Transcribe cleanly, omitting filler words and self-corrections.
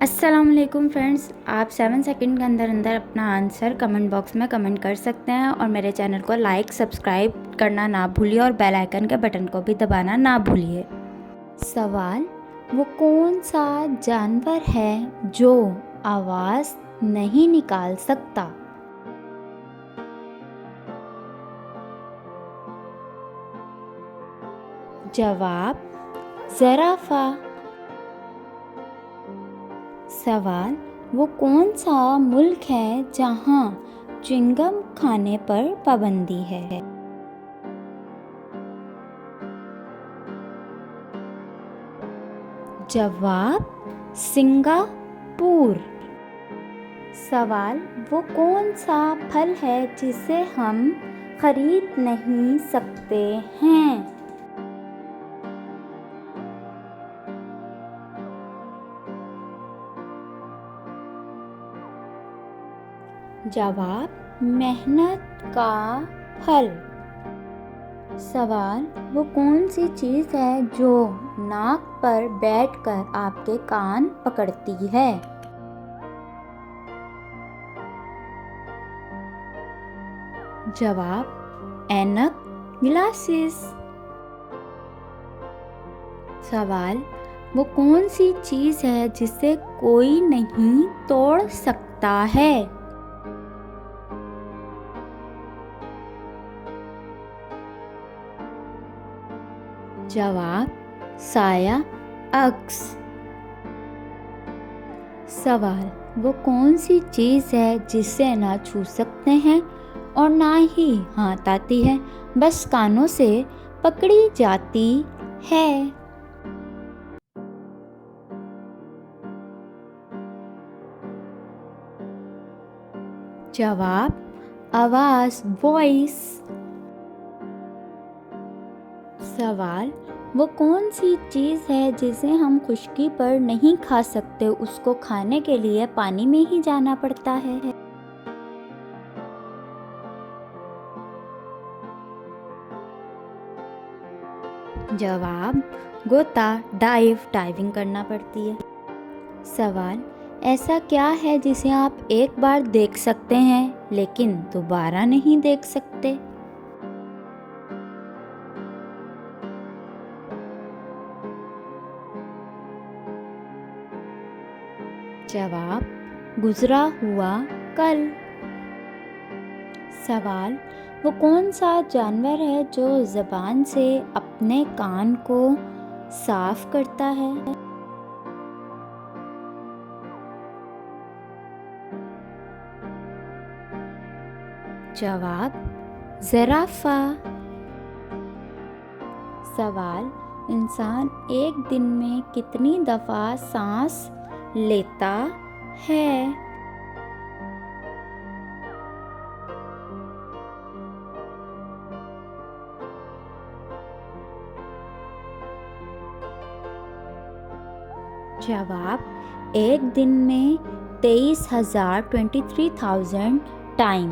अस्सलामुअलैकुम फ्रेंड्स, आप 7 सेकंड के अंदर अंदर अपना आंसर कमेंट बॉक्स में कमेंट कर सकते हैं और मेरे चैनल को लाइक सब्सक्राइब करना ना भूलिए और बेल आइकन के बटन को भी दबाना ना भूलिए। सवाल: वो कौन सा जानवर है जो आवाज़ नहीं निकाल सकता? जवाब: ज़राफ़ा। सवाल: वो कौन सा मुल्क है जहाँ च्युइंगम खाने पर पाबंदी है? जवाब: सिंगापुर। सवाल: वो कौन सा फल है जिसे हम खरीद नहीं सकते हैं? जवाब: मेहनत का फल। सवाल: वो कौन सी चीज़ है जो नाक पर बैठकर आपके कान पकड़ती है? जवाब: ऐनक, ग्लासेस। सवाल: वो कौन सी चीज़ है जिसे कोई नहीं तोड़ सकता है? जवाब: साया, अक्स। सवाल: वो कौन सी चीज़ है जिसे ना छू सकते हैं और ना ही हाथ आती है, बस कानों से पकड़ी जाती है? जवाब: आवाज़, वॉइस। सवाल: वो कौन सी चीज़ है जिसे हम खुश्की पर नहीं खा सकते, उसको खाने के लिए पानी में ही जाना पड़ता है? जवाब: गोता, डाइविंग करना पड़ती है। सवाल: ऐसा क्या है जिसे आप एक बार देख सकते हैं लेकिन दोबारा नहीं देख सकते? जवाब: गुजरा हुआ कल। सवाल: वो कौन सा जानवर है जो ज़बान से अपने कान को साफ करता है? जवाब: ज़राफ़ा। सवाल: इंसान एक दिन में कितनी दफ़ा सांस लेता है? जवाब: एक दिन में 23,000 टाइम।